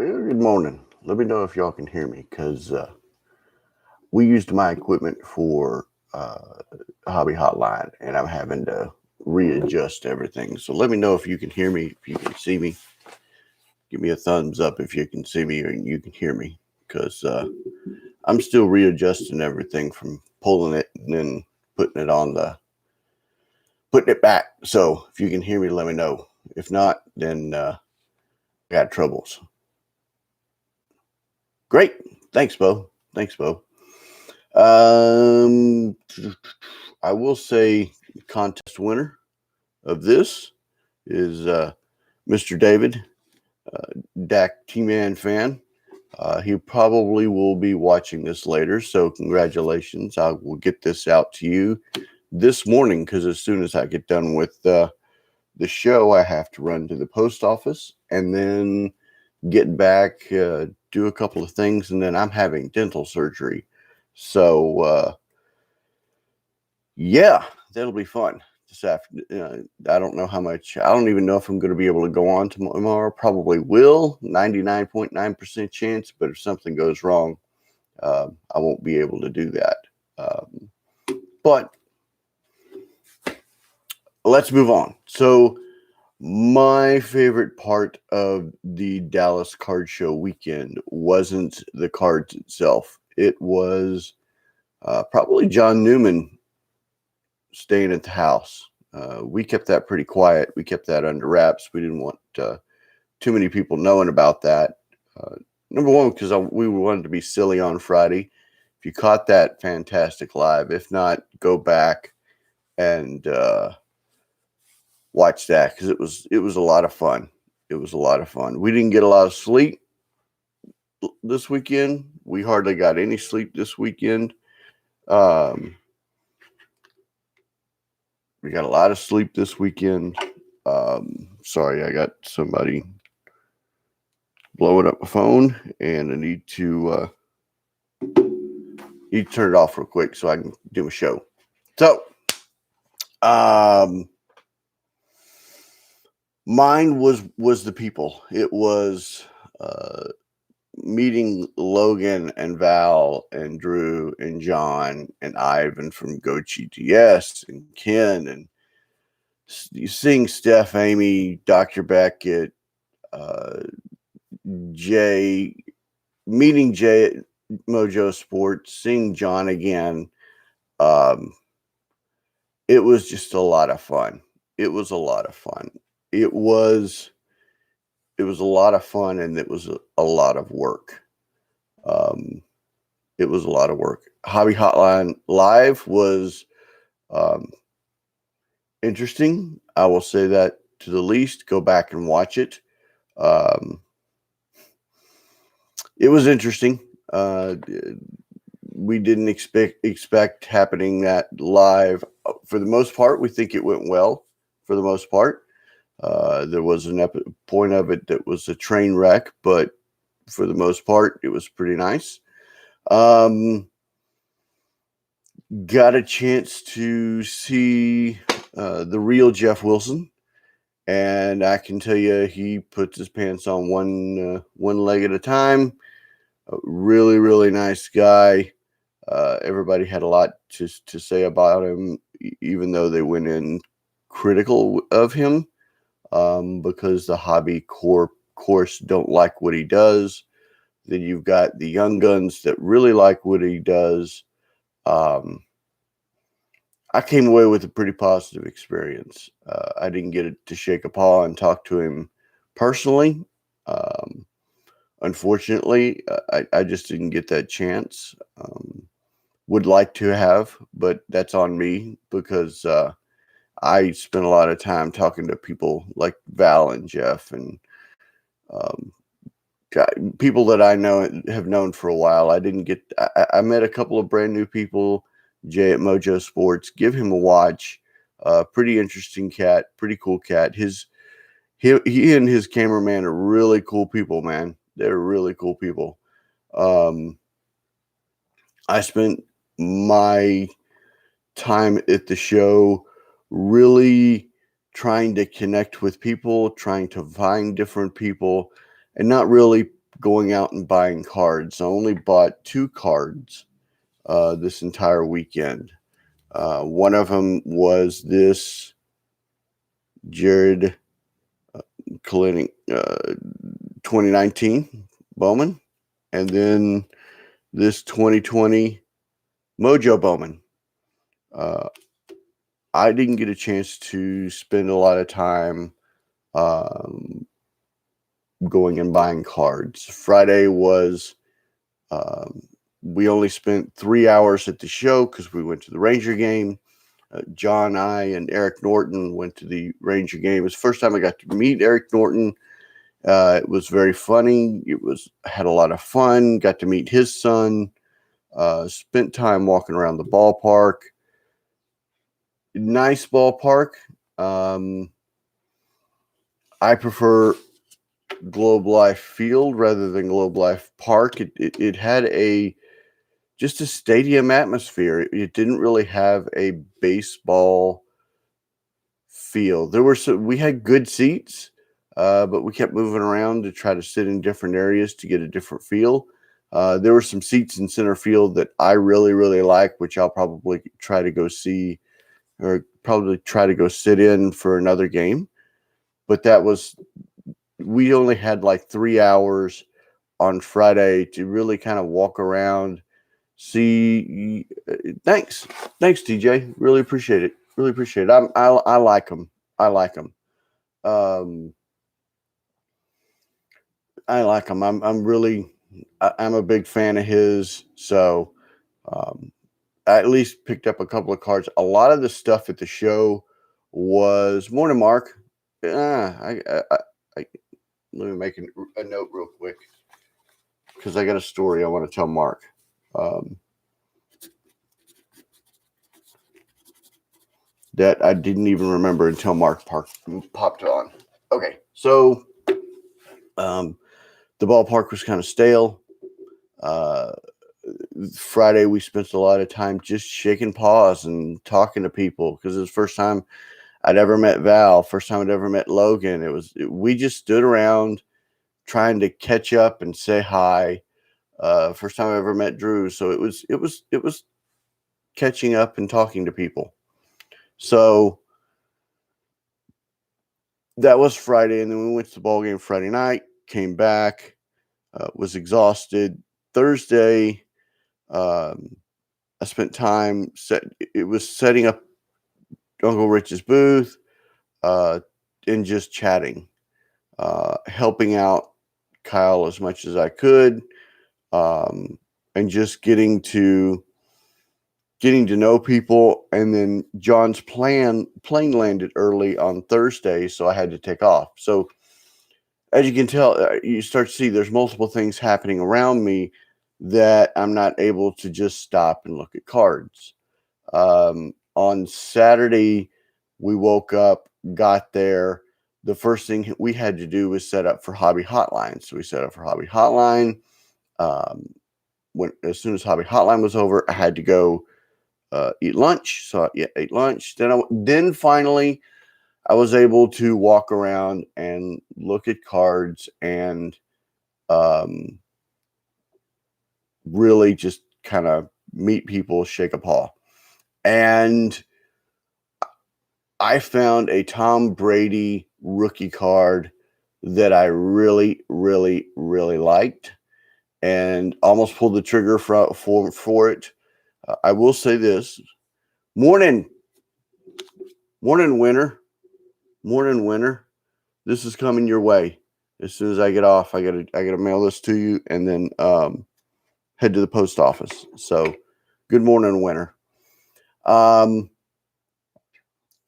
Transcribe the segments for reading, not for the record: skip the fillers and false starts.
Well, good morning. Let me know if y'all can hear me because we used my equipment for Hobby Hotline and I'm having to readjust everything. So let me know if you can hear me, if you can see me. Give me a thumbs up if you can see me and you can hear me because I'm still readjusting everything from pulling it and then putting it on putting it back. So if you can hear me, let me know. If not, then I got troubles. Great. Thanks, Bo. Thanks, Bo. Um, I will say contest winner of this is Mr. David, Dak T-Man fan. He probably will be watching this later, so congratulations. I will get this out to you this morning because as soon as I get done with the show, I have to run to the post office and then get back, do a couple of things, and then I'm having dental surgery. So, yeah, that'll be fun this afternoon. I don't know how much. I don't even know if I'm going to be able to go on tomorrow. Probably will. 99.9% chance. But if something goes wrong, I won't be able to do that. But let's move on. So my favorite part of the Dallas Card Show weekend wasn't the cards itself. It was probably John Newman staying at the house. We kept that pretty quiet. We kept that under wraps. We didn't want too many people knowing about that. Number one, because we wanted to be silly on Friday. If you caught that, fantastic live. If not, go back and watch that because it was a lot of fun. It was a lot of fun. We didn't get a lot of sleep this weekend. We hardly got any sleep this weekend. We got a lot of sleep this weekend. Sorry, I got somebody blowing up my phone, and I need to turn it off real quick so I can do a show. So, mine was the people. It was meeting Logan and Val and Drew and John and Ivan from Go GTS and Ken and seeing Steph, Amy, Dr. Beckett, Jay, meeting Jay at Mojo Sports, seeing John again. It was just a lot of fun. It was a lot of fun. It was a lot of fun, and it was a lot of work. It was a lot of work. Hobby Hotline Live was interesting. I will say that to the least. Go back and watch it. It was interesting. We didn't expect happening that live. For the most part, we think it went well. For the most part, there was an point of it that was a train wreck, but for the most part, it was pretty nice. Got a chance to see the real Jeff Wilson, and I can tell you, he puts his pants on one leg at a time. A really, really nice guy. Everybody had a lot to say about him, even though they went in critical of him because the hobby course don't like what he does. Then you've got the young guns that really like what he does. I came away with a pretty positive experience. I didn't get to shake a paw and talk to him personally. Unfortunately, I just didn't get that chance. Would like to have, but that's on me because I spent a lot of time talking to people like Val and Jeff and people that I know have known for a while. I didn't get. I met a couple of brand new people. Jay at Mojo Sports. Give him a watch. Pretty interesting cat. Pretty cool cat. He and his cameraman are really cool people, man. They're really cool people. I spent my time at the show really trying to connect with people, trying to find different people, and not really going out and buying cards. I only bought 2 cards this entire weekend. One of them was this Jared Kalenic 2019 Bowman, and then this 2020 Mojo Bowman. I didn't get a chance to spend a lot of time going and buying cards. Friday was, we only spent 3 hours at the show because we went to the Ranger game. John, I, and Eric Norton went to the Ranger game. It was the first time I got to meet Eric Norton. It was very funny. Had a lot of fun. Got to meet his son. Spent time walking around the ballpark. Nice ballpark. I prefer Globe Life Field rather than Globe Life Park. It had just a stadium atmosphere. It didn't really have a baseball feel. We had good seats, but we kept moving around to try to sit in different areas to get a different feel. There were some seats in center field that I really, really like, which I'll probably try to go see or probably try to go sit in for another game. But we only had like 3 hours on Friday to really kind of walk around, see. Thanks, TJ. Really appreciate it. I like them. I like them. I'm a big fan of his. So I at least picked up a couple of cards. A lot of the stuff at the show was morning, Mark. Let me make a note real quick because I got a story I want to tell Mark. That I didn't even remember until Mark popped on. Okay, so the ballpark was kind of stale. Friday we spent a lot of time just shaking paws and talking to people because it was the first time I'd ever met Val, first time I'd ever met Logan. We just stood around trying to catch up and say hi. First time I ever met Drew, so it was catching up and talking to people. So that was Friday, and then we went to the ball game Friday night. Came back, was exhausted. Thursday, I spent time setting up Uncle Rich's booth, and just chatting, helping out Kyle as much as I could, and just getting to know people. And then John's plane landed early on Thursday, so I had to take off. So as you can tell, you start to see there's multiple things happening around me that I'm not able to just stop and look at cards. On Saturday, we woke up, got there. The first thing we had to do was set up for Hobby Hotline. So we set up for Hobby Hotline. As soon as Hobby Hotline was over, I had to go eat lunch. So I ate lunch. Then finally, I was able to walk around and look at cards and really just kind of meet people, shake a paw. And I found a Tom Brady rookie card that I really, really, really liked and almost pulled the trigger for it. I will say this. Morning, winner. Morning, winner. This is coming your way. As soon as I get off, I gotta mail this to you and then head to the post office. So good morning, winner.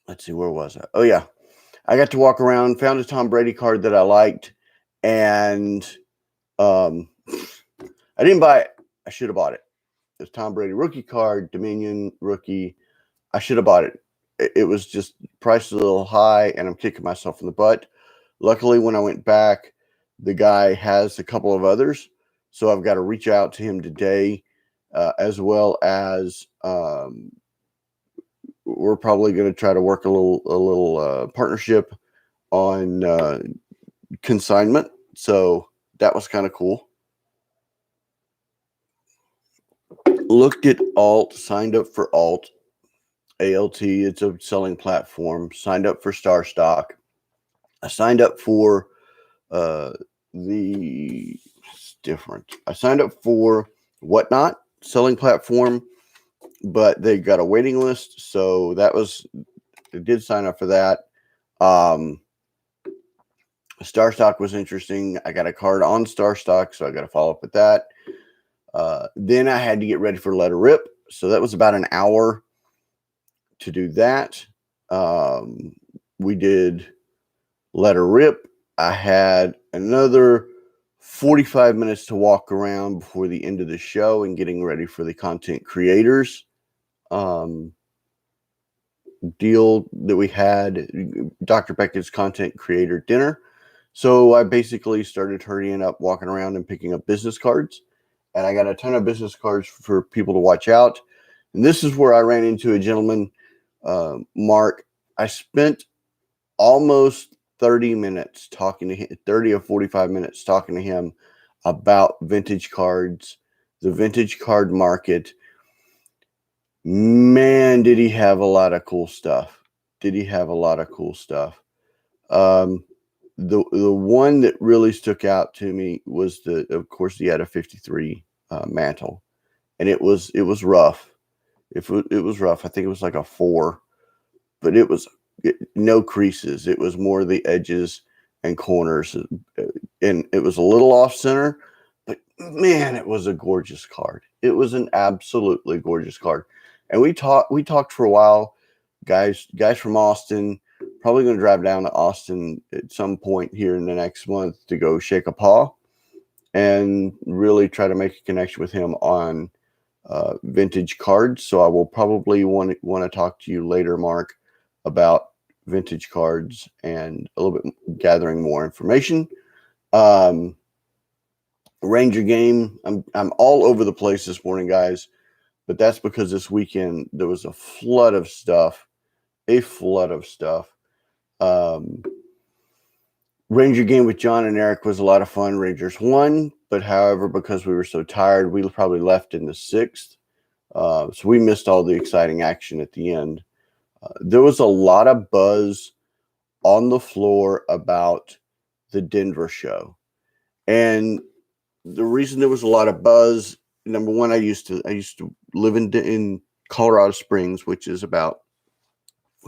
Let's see, where was I? Oh yeah. I got to walk around, found a Tom Brady card that I liked, and I didn't buy it. I should have bought it. It's Tom Brady rookie card, Dominion rookie. I should have bought it. It was just priced a little high, and I'm kicking myself in the butt. Luckily, when I went back, the guy has a couple of others, so I've got to reach out to him today, as well as we're probably going to try to work a little partnership on consignment. So that was kind of cool. Looked at Alt, signed up for Alt. ALT, it's a selling platform. Signed up for Star Stock. I signed up for it's different. I signed up for Whatnot, selling platform, but they got a waiting list. So I did sign up for that. Star Stock was interesting. I got a card on Star Stock, so I got to follow up with that. Then I had to get ready for Let Her Rip. So that was about an hour to do that. We did Let Her Rip. I had another 45 minutes to walk around before the end of the show and getting ready for the content creators deal that we had, Dr. Beckett's content creator dinner. So I basically started hurrying up, walking around and picking up business cards. And I got a ton of business cards for people to watch out. And this is where I ran into a gentleman, Mark. I spent almost 30 minutes talking to him, 30 or 45 minutes talking to him about vintage cards, the vintage card market. Man, did he have a lot of cool stuff. The one that really stuck out to me was of course, he had a 53 mantle, and it was rough. It was rough. I think it was like a 4, but it was no creases. It was more the edges and corners, and it was a little off center, but man, it was a gorgeous card. It was an absolutely gorgeous card. And we talked for a while, guys from Austin. Probably going to drive down to Austin at some point here in the next month to go shake a paw and really try to make a connection with him on vintage cards. So I will probably want to talk to you later, Mark, about vintage cards and a little bit gathering more information. Ranger game. I'm all over the place this morning, guys, but that's because this weekend there was a flood of stuff. Ranger game with John and Eric was a lot of fun. Rangers won, but however, because we were so tired, we probably left in the 6th. So we missed all the exciting action at the end. There was a lot of buzz on the floor about the Denver show. And the reason there was a lot of buzz, number one, I used to live in Colorado Springs, which is about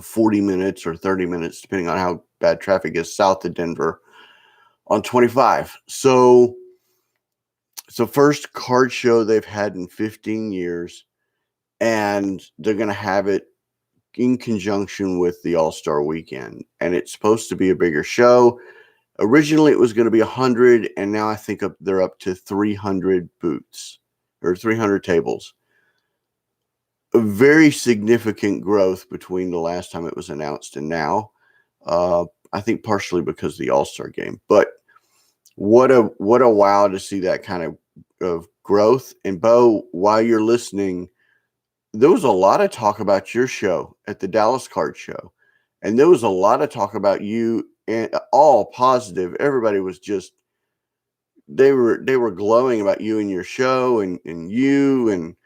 40 minutes or 30 minutes, depending on how bad traffic is, south of Denver on 25. So it's the first card show they've had in 15 years, and they're going to have it in conjunction with the All-Star Weekend. And it's supposed to be a bigger show. Originally, it was going to be 100, and now I think they're up to 300 booths or 300 tables. A very significant growth between the last time it was announced and now. I think partially because of the All-Star game. But what a wow to see that kind of growth. And Bo, while you're listening, there was a lot of talk about your show at the Dallas Card Show. And there was a lot of talk about you, and all positive. Everybody was just, they were glowing about you and your show and you, and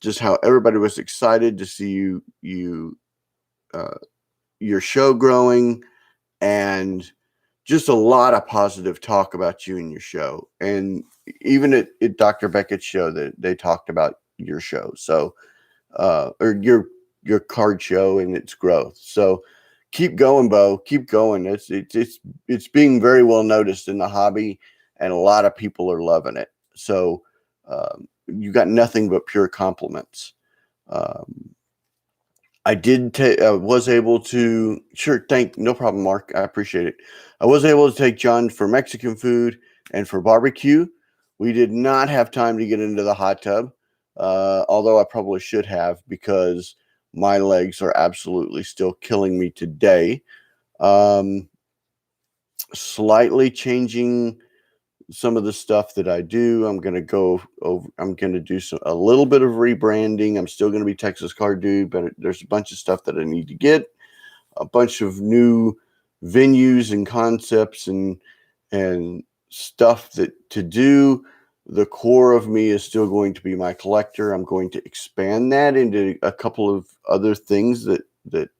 just how everybody was excited to see your show growing, and just a lot of positive talk about you and your show. And even at Dr. Beckett's show, that they talked about your show. So, or your card show and its growth. So keep going, Bo. Keep going. It's being very well noticed in the hobby, and a lot of people are loving it. So you got nothing but pure compliments. I was able to, no problem, Mark. I appreciate it. I was able to take John for Mexican food and for barbecue. We did not have time to get into the hot tub, although I probably should have, because my legs are absolutely still killing me today. Slightly changing some of the stuff that I do. I'm going to go over, I'm going to do a little bit of rebranding. I'm still going to be Texas Card Dude, but there's a bunch of stuff that I need to get, a bunch of new venues and concepts and stuff that to do. The core of me is still going to be my collector. I'm going to expand that into a couple of other things that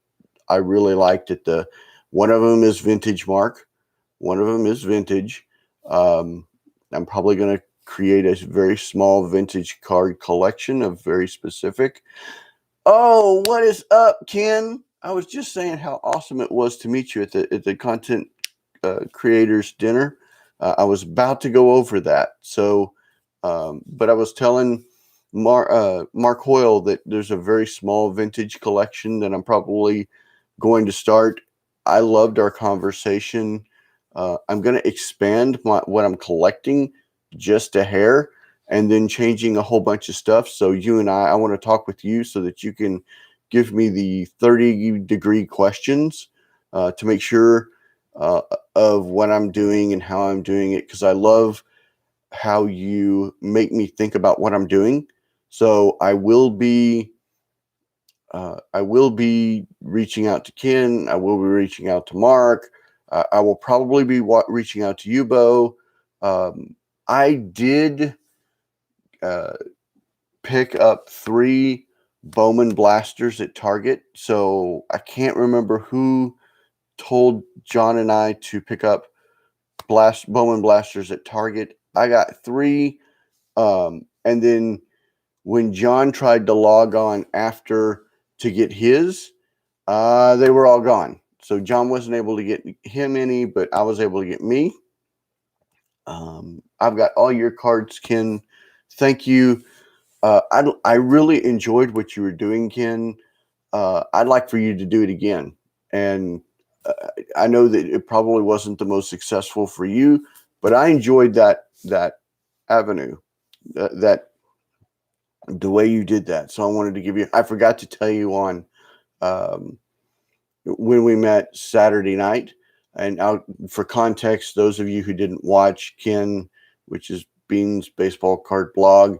I really liked. One of them is vintage, Mark. One of them is vintage. I'm probably going to create a very small vintage card collection of very specific. Oh, what is up, Ken? I was just saying how awesome it was to meet you at the content creators dinner. I was about to go over that. So, but I was telling Mark Hoyle that there's a very small vintage collection that I'm probably going to start. I loved our conversation. I'm going to expand what I'm collecting just a hair, and then changing a whole bunch of stuff. So you and I want to talk with you so that you can give me the 30-degree questions to make sure of what I'm doing and how I'm doing it, because I love how you make me think about what I'm doing. So I will be reaching out to Ken. I will be reaching out to Mark. I will probably be reaching out to you, Bo. I did pick up 3 Bowman blasters at Target. So I can't remember who told John and I to pick up Bowman blasters at Target. I got 3. And then when John tried to log on after to get his, they were all gone. So John wasn't able to get him any, but I was able to get me. I've got all your cards, Ken. Thank you. I really enjoyed what you were doing, Ken. I'd like for you to do it again. And I know that it probably wasn't the most successful for you, but I enjoyed that avenue, that the way you did that. So I wanted to give you. I forgot to tell you on when we met Saturday night. And for context, those of you who didn't watch Ken, which is Bean's baseball card blog,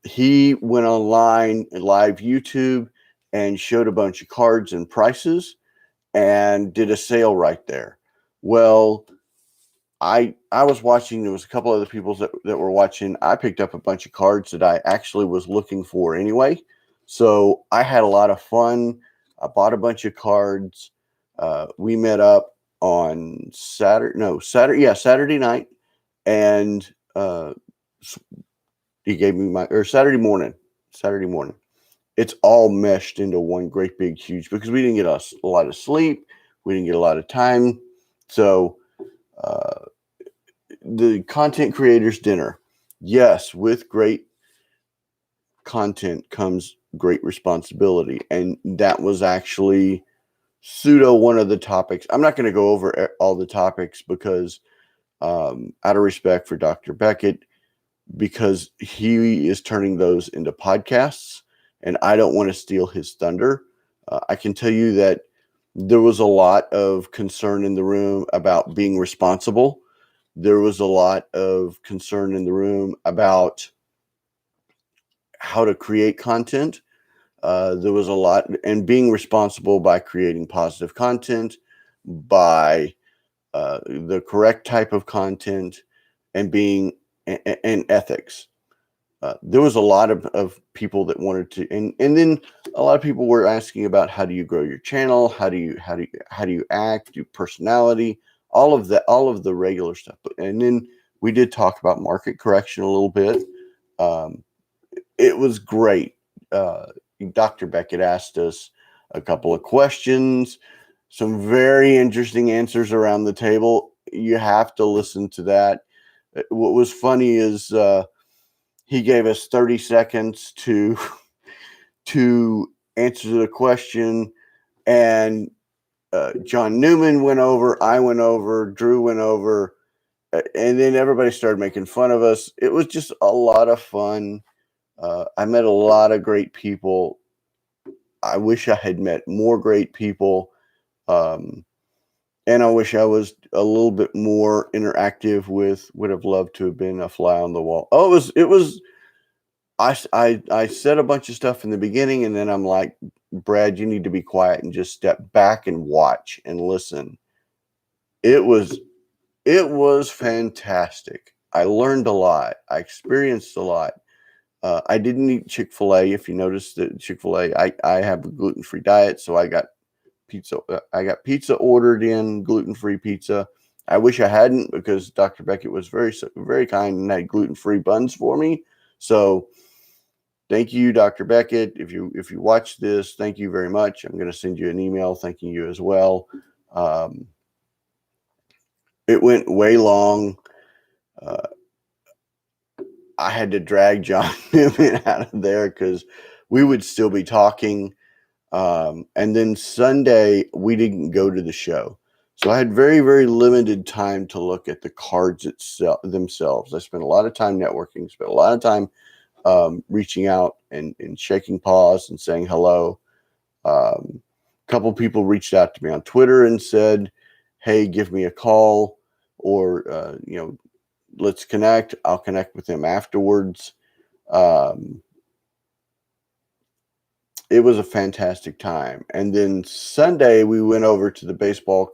he went online live YouTube and showed a bunch of cards and prices and did a sale right there. Well, I was watching. There was a couple other people that were watching. I picked up a bunch of cards that I actually was looking for anyway. So I had a lot of fun. I bought a bunch of cards. We met up on Saturday night, and he gave me Saturday morning. It's all meshed into one great big huge, because we didn't get a lot of sleep. We didn't get a lot of time. So the content creators dinner, yes, with great content comes great responsibility. And that was actually one of the topics. I'm not going to go over all the topics because out of respect for Dr. Beckett, because he is turning those into podcasts and I don't want to steal his thunder. I can tell you that there was a lot of concern in the room about being responsible. There was a lot of concern in the room about how to create content. There was a lot, and being responsible by creating positive content, by the correct type of content, and being and ethics. There was a lot of people that wanted to, and then a lot of people were asking about how do you grow your channel, how do you act, do personality, all of the regular stuff. And then we did talk about market correction a little bit. It was great. Dr. Beckett asked us a couple of questions, some very interesting answers around the table. You have to listen to that. What was funny is he gave us 30 seconds to answer the question, and John Newman went over, I went over, Drew went over, and then everybody started making fun of us. It was just a lot of fun. I met a lot of great people. I wish I had met more great people. And I wish I was a little bit more interactive would have loved to have been a fly on the wall. Oh, it was, I said a bunch of stuff in the beginning, and then I'm like, Brad, you need to be quiet and just step back and watch and listen. It was It was fantastic. I learned a lot. I experienced a lot. I didn't eat Chick-fil-A. If you noticed that Chick-fil-A, I have a gluten-free diet, so I got pizza. I got pizza ordered in, gluten-free pizza. I wish I hadn't, because Dr. Beckett was very kind and had gluten-free buns for me. So thank you, Dr. Beckett. If you watch this, thank you very much. I'm going to send you an email thanking you as well. It went way long. I had to drag John Newman out of there because we would still be talking. And then Sunday, we didn't go to the show. So I had very, very limited time to look at the cards themselves. I spent a lot of time networking, spent a lot of time reaching out and shaking paws and saying hello. A couple people reached out to me on Twitter and said, hey, give me a call, or, let's connect. I'll connect with them afterwards. It was a fantastic time. And then Sunday, we went over to the baseball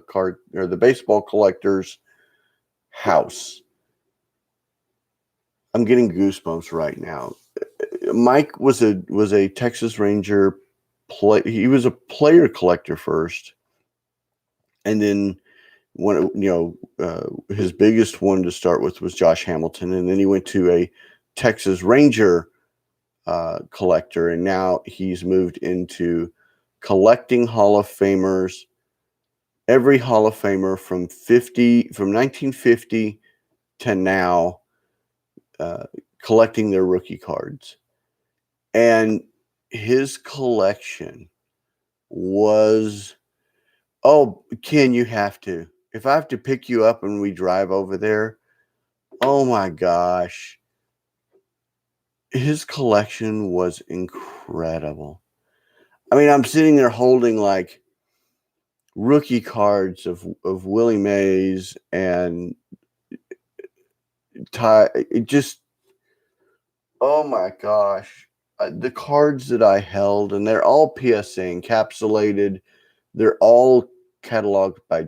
card, or the baseball collector's house. I'm getting goosebumps right now. Mike was a Texas Ranger he was a player collector first, and then his biggest one to start with was Josh Hamilton, and then he went to a Texas Ranger collector, and now he's moved into collecting Hall of Famers. Every Hall of Famer from 1950 to now, collecting their rookie cards. And his collection was, oh, Ken, you have to. If I have to pick you up and we drive over there, oh my gosh. His collection was incredible. I mean, I'm sitting there holding like rookie cards of Willie Mays and Ty. It just, oh my gosh. The cards that I held, and they're all PSA encapsulated. They're all cataloged by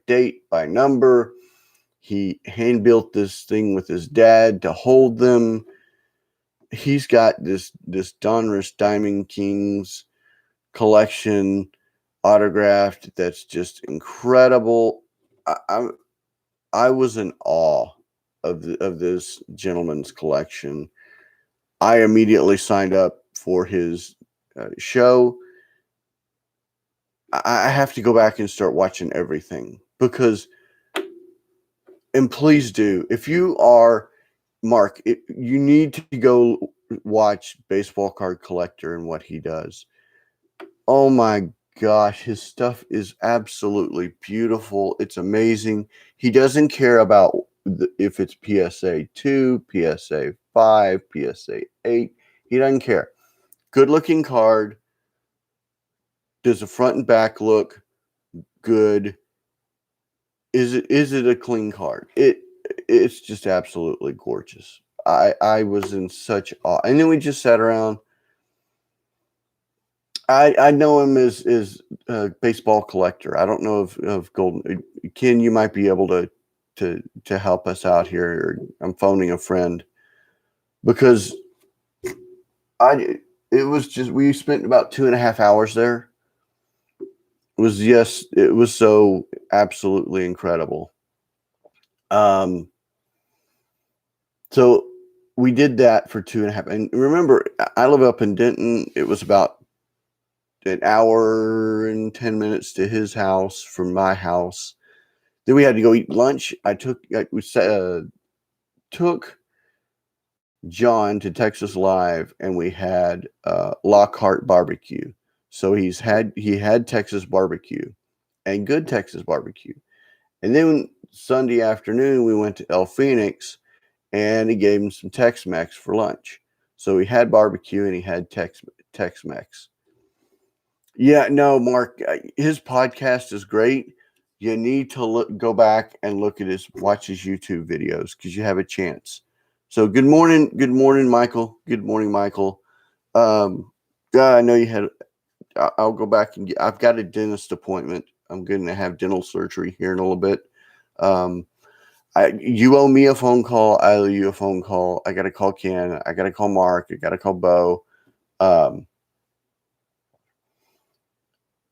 date, by number. He hand built this thing with his dad to hold them. He's got this Donruss Diamond Kings collection autographed. That's just incredible. I was in awe of this gentleman's collection. I immediately signed up for his show. I have to go back and start watching everything, because, and please do, if you are Mark, you need to go watch Baseball Card Collector and what he does. Oh my gosh, his stuff is absolutely beautiful. It's amazing. He doesn't care about if it's PSA 2, PSA 5, PSA 8. He doesn't care. Good looking card. Does the front and back look good? Is it a clean card? It's just absolutely gorgeous. I was in such awe. And then we just sat around. I know him as a baseball collector. I don't know of Golden. Ken, you might be able to help us out here. I'm phoning a friend, because it was just, we spent about 2.5 hours there. It was so absolutely incredible. So we did that for 2.5. And remember, I live up in Denton. It was about an hour and 10 minutes to his house from my house. Then we had to go eat lunch. We took John to Texas Live, and we had Lockhart barbecue. So he had Texas barbecue, and good Texas barbecue. And then Sunday afternoon, we went to El Phoenix, and he gave him some Tex-Mex for lunch. So he had barbecue and he had Tex-Mex. Yeah, no, Mark, his podcast is great. You need to go back and watch his YouTube videos, because you have a chance. So good morning, Michael. Good morning, Michael. I know you had. I'll go back and I've got a dentist appointment. I'm going to have dental surgery here in a little bit. You owe me a phone call. I owe you a phone call. I got to call Ken. I got to call Mark. I got to call Bo.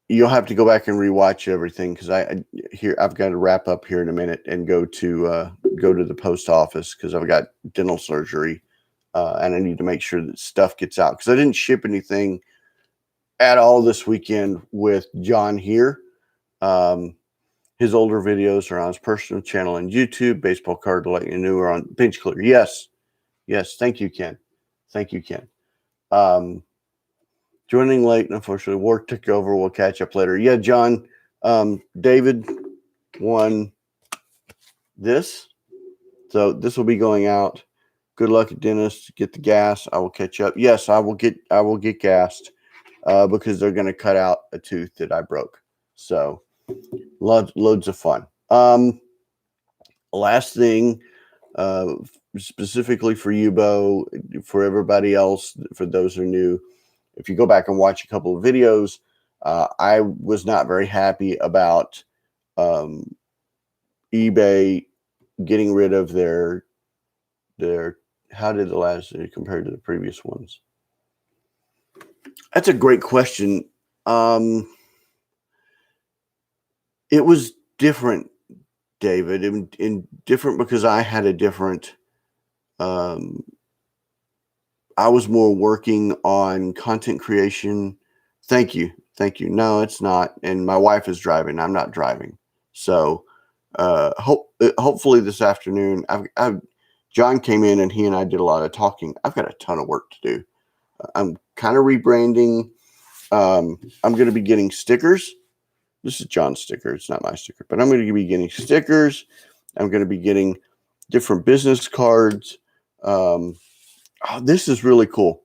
You'll have to go back and rewatch everything because I've got to wrap up here in a minute and go to the post office because I've got dental surgery and I need to make sure that stuff gets out because I didn't ship anything at all this weekend with John here. His older videos are on his personal channel on YouTube. Baseball Card to Let You Know are on Bench Clear. Yes. Thank you, Ken. Joining late, and unfortunately, work took over. We'll catch up later. Yeah, John, David won this, so this will be going out. Good luck at dentist. Get the gas. I will catch up. Yes, I will get gassed because they're going to cut out a tooth that I broke. So loads of fun. Last thing, specifically for you, Bo, for everybody else, for those who are new. If you go back and watch a couple of videos, I was not very happy about eBay getting rid of their how did the last compare to the previous ones? That's a great question. It was different, David, and different because I had a different I was more working on content creation. Thank you. No, it's not. And my wife is driving. I'm not driving. So hopefully this afternoon, John came in and he and I did a lot of talking. I've got a ton of work to do. I'm kind of rebranding. I'm going to be getting stickers. This is John's sticker. It's not my sticker, but I'm going to be getting stickers. I'm going to be getting different business cards. This is really cool.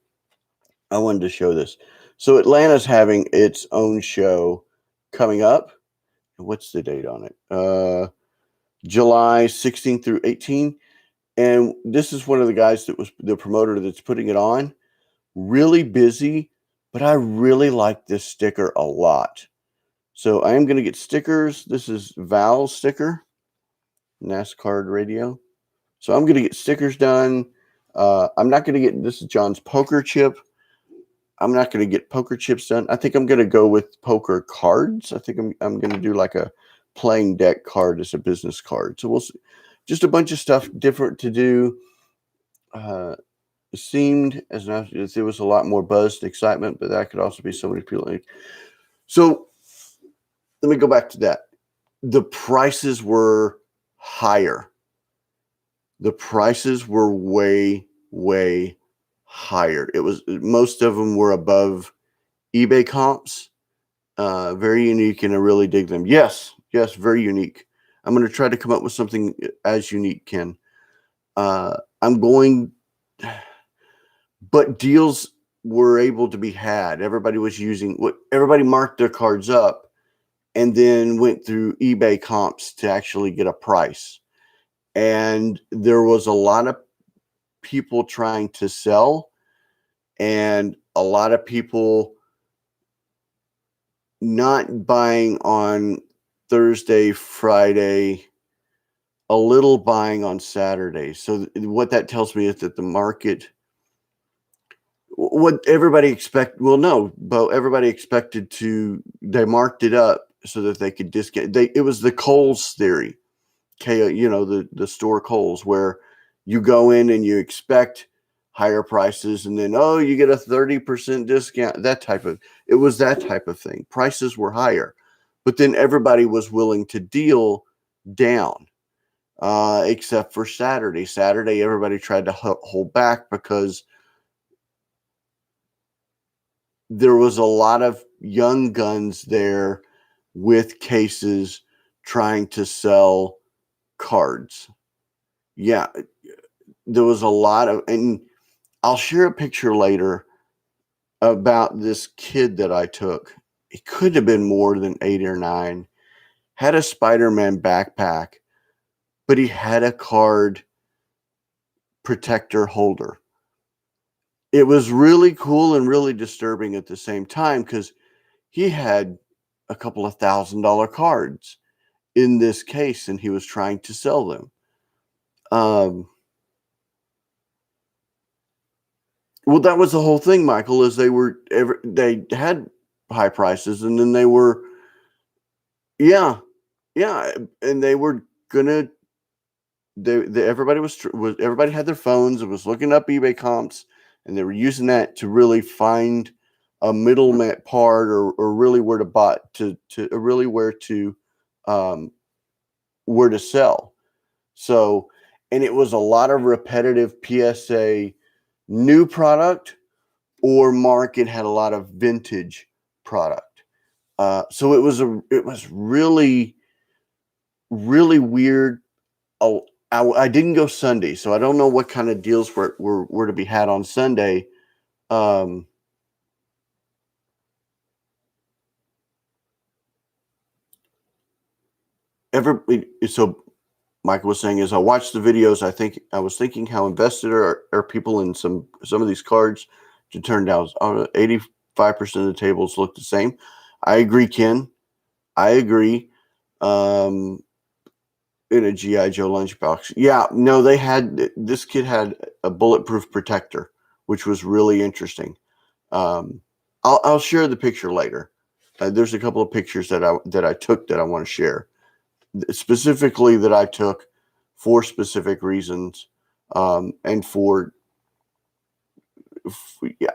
I wanted to show this. So Atlanta's having its own show coming up. What's the date on it? July 16th through 18th. And this is one of the guys that was the promoter that's putting it on. Really busy, but I really like this sticker a lot. So I am going to get stickers. This is Val's sticker, NASCAR radio. So I'm going to get stickers done. I'm not going to get, this is John's poker chip. I'm not going to get poker chips done. I think I'm going to go with poker cards. I think I'm going to do like a playing deck card as a business card. So we'll see. Just a bunch of stuff different to do. It seemed as if there was a lot more buzz and excitement, but that could also be so many people. So let me go back to that. The prices were higher. The prices were way, way higher. It was, most of them were above eBay comps. Very unique, and I really dig them. Yes, very unique. I'm going to try to come up with something as unique, Ken. But deals were able to be had. Everybody was everybody marked their cards up and then went through eBay comps to actually get a price. And there was a lot of people trying to sell and a lot of people not buying on Thursday, Friday, a little buying on Saturday. So what that tells me is that the market, what everybody everybody expected they marked it up so that they could discount. It was the Kohl's theory, the store Kohl's, where you go in and you expect higher prices and then, you get a 30% discount, it was that type of thing. Prices were higher, but then everybody was willing to deal down, except for Saturday. Saturday, everybody tried to hold back because there was a lot of young guns there with cases trying to sell cards. Yeah, there was a lot of, and I'll share a picture later about this kid that I took. He could have been more than 8 or 9, had a Spider-Man backpack, but he had a card protector holder. It was really cool and really disturbing at the same time because he had a couple of $1,000 cards in this case, and he was trying to sell them. Well, that was the whole thing, Michael, is they had high prices, and then they were, yeah, and they were gonna. Everybody had their phones and was looking up eBay comps, and they were using that to really find a middleman part, or really where to buy, to really where to sell. So, and it was a lot of repetitive PSA new product, or market had a lot of vintage product. So it was really, really weird. Oh, I didn't go Sunday, so I don't know what kind of deals were to be had on Sunday. So Michael was saying, as I watched the videos, I was thinking how invested are people in some of these cards. To turn down 85% of the tables look the same. I agree, Ken. I agree. In a GI Joe lunchbox, yeah. No, this kid had a bulletproof protector, which was really interesting. I'll share the picture later. There's a couple of pictures that I took that I want to share, specifically that I took for specific reasons, and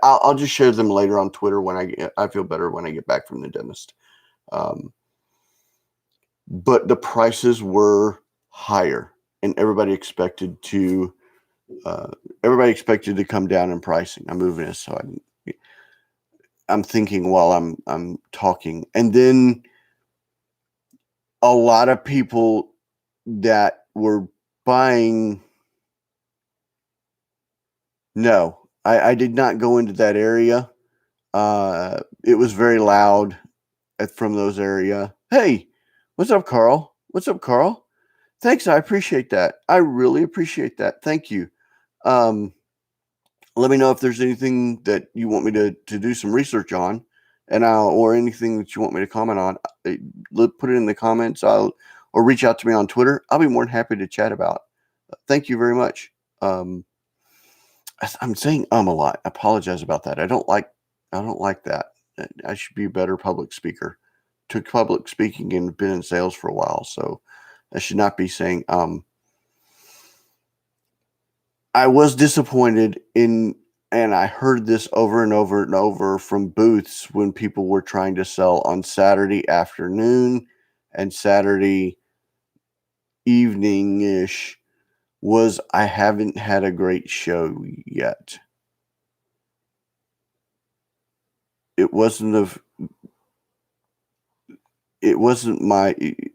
I'll just share them later on Twitter when I feel better when I get back from the dentist. But the prices were higher, and everybody expected to come down in pricing. I'm moving this so I'm thinking while I'm talking, and then a lot of people that were buying. No, I did not go into that area. It was very loud from those area. Hey, what's up, Carl? What's up, Carl? Thanks, I appreciate that. I really appreciate that. Thank you. Let me know if there's anything that you want me to do some research on, or anything that you want me to comment on. Put it in the comments. Or reach out to me on Twitter. I'll be more than happy to chat about. Thank you very much. I'm saying a lot. I apologize about that. I don't like that. I should be a better public speaker. Took public speaking and been in sales for a while, so I should not be saying I was disappointed and I heard this over and over and over from booths when people were trying to sell on Saturday afternoon and Saturday evening-ish, was I haven't had a great show yet. I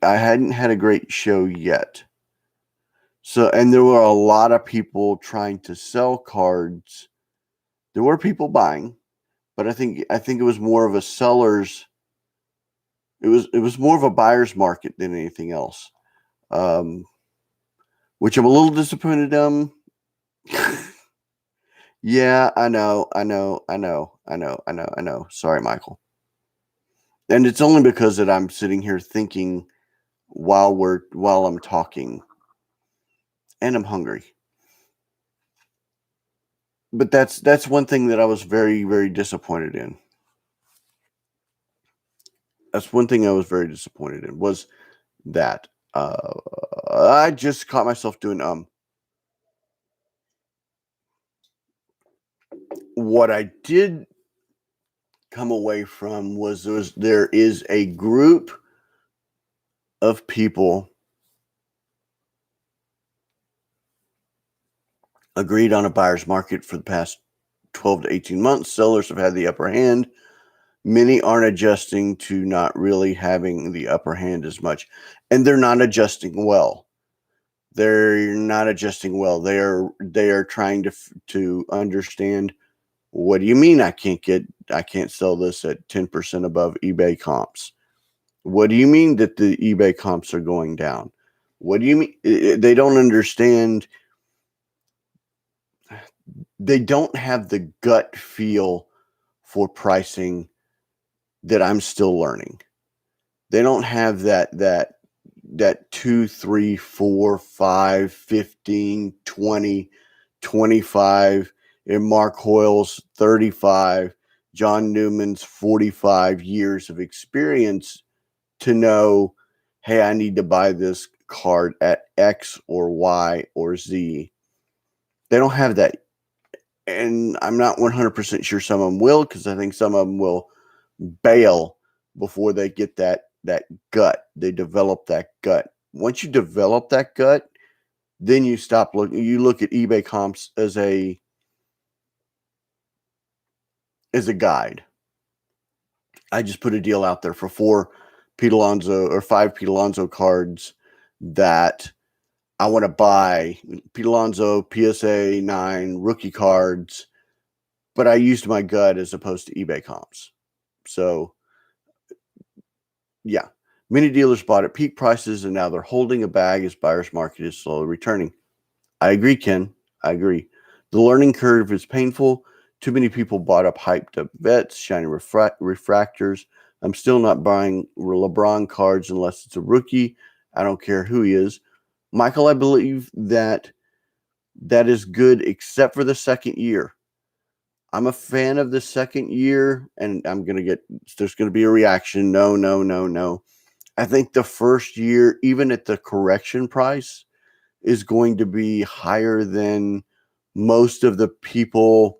hadn't had a great show yet. So, and there were a lot of people trying to sell cards. There were people buying, but I think it was more of a seller's. It was more of a buyer's market than anything else, which I'm a little disappointed. Yeah, I know. Sorry, Michael. And it's only because that I'm sitting here thinking while I'm talking, and I'm hungry. But that's one thing that I was very, very disappointed in. That's one thing I was very disappointed in, was that I just caught myself doing what I did come away from was there is a group of people agreed on a buyer's market for the past 12 to 18 months. Sellers have had the upper hand. Many aren't adjusting to not really having the upper hand as much, and they're not adjusting well. They're not adjusting well. They are trying to understand, what do you mean I can't sell this at 10% above eBay comps? What do you mean that the eBay comps are going down? What do you mean? They don't understand. They don't have the gut feel for pricing that I'm still learning. They don't have that that 2, 3, 4, 5, 15, 20, 25, and Mark Hoyle's 35, John Newman's 45 years of experience to know, hey, I need to buy this card at X or Y or Z. They don't have that. And I'm not 100% sure some of them will, because I think some of them will bail before they get that gut. They develop that gut. Once you develop that gut, then you stop looking. You look at eBay comps as a guide. I just put a deal out there for 4 Pete Alonso or 5 Pete Alonso cards that I want to buy. Pete Alonso, PSA 9 rookie cards, but I used my gut as opposed to eBay comps. So, yeah. Many dealers bought at peak prices, and now they're holding a bag as buyer's market is slowly returning. I agree, Ken. I agree. The learning curve is painful. Too many people bought up hyped up vets, shiny refractors. I'm still not buying LeBron cards unless it's a rookie. I don't care who he is. Michael, I believe that is good except for the second year. I'm a fan of the second year, and there's going to be a reaction. No. I think the first year, even at the correction price, is going to be higher than most of the people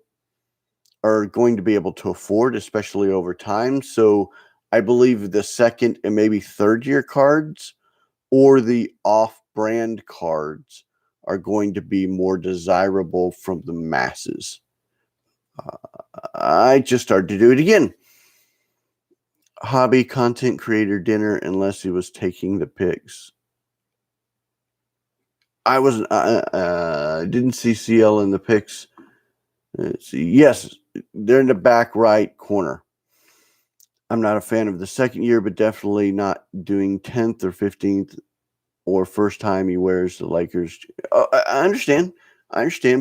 are going to be able to afford, especially over time. So I believe the second and maybe third year cards or the off-brand cards are going to be more desirable from the masses. I just started to do it again. Hobby content creator dinner, unless he was taking the pics. I wasn't. Didn't see CL in the pics. Let's see. Yes, they're in the back right corner. I'm not a fan of the second year, but definitely not doing 10th or 15th or first time he wears the Lakers. I understand.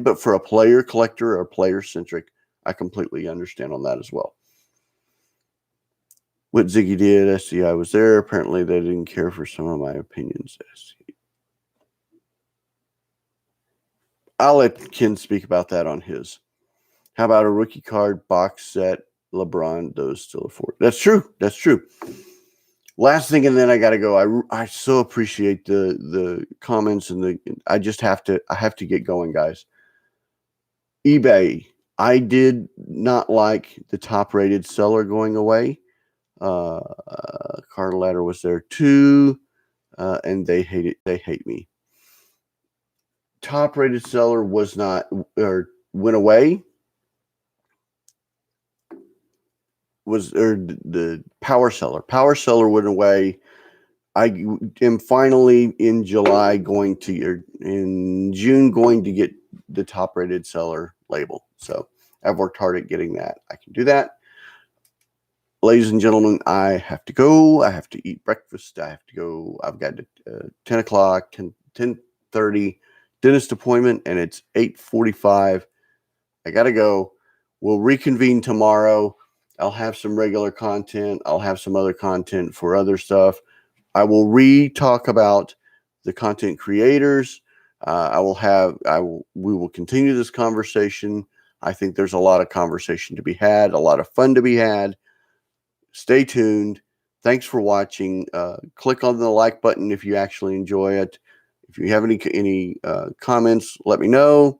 But for a player collector or player centric, I completely understand on that as well. What Ziggy did, SCI was there. Apparently, they didn't care for some of my opinions. I'll let Ken speak about that on his. How about a rookie card box set? LeBron, those still afford. That's true. Last thing, and then I got to go. I so appreciate the comments and I have to get going, guys. eBay. I did not like the top rated seller going away. Card Ladder was there too, and they hate it. They hate me. Top rated seller was not or went away. The power seller. Power seller went away. I am finally in July in June going to get the top rated seller label. So I've worked hard at getting that. I can do that. Ladies and gentlemen, I have to go. I have to eat breakfast. I have to go. I've got 10 o'clock, 10:30 dentist appointment, and it's 8:45. I got to go. We'll reconvene tomorrow. I'll have some regular content. I'll have some other content for other stuff. I will talk about the content creators. We will continue this conversation. I think there's a lot of conversation to be had, a lot of fun to be had. Stay tuned. Thanks for watching. Click on the like button if you actually enjoy it. If you have any comments, let me know.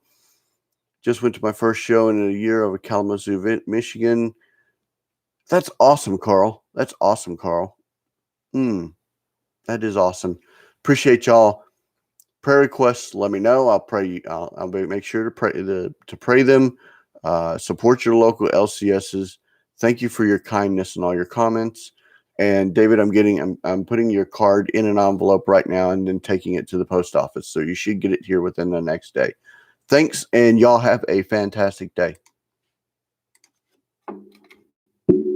Just went to my first show in a year over Kalamazoo, Michigan. That's awesome, Carl. That is awesome. Appreciate y'all. Prayer requests, let me know. I'll pray. I'll make sure to pray them. Support your local LCSs. Thank you for your kindness and all your comments. And David, I'm putting your card in an envelope right now and then taking it to the post office. So you should get it here within the next day. Thanks, and y'all have a fantastic day.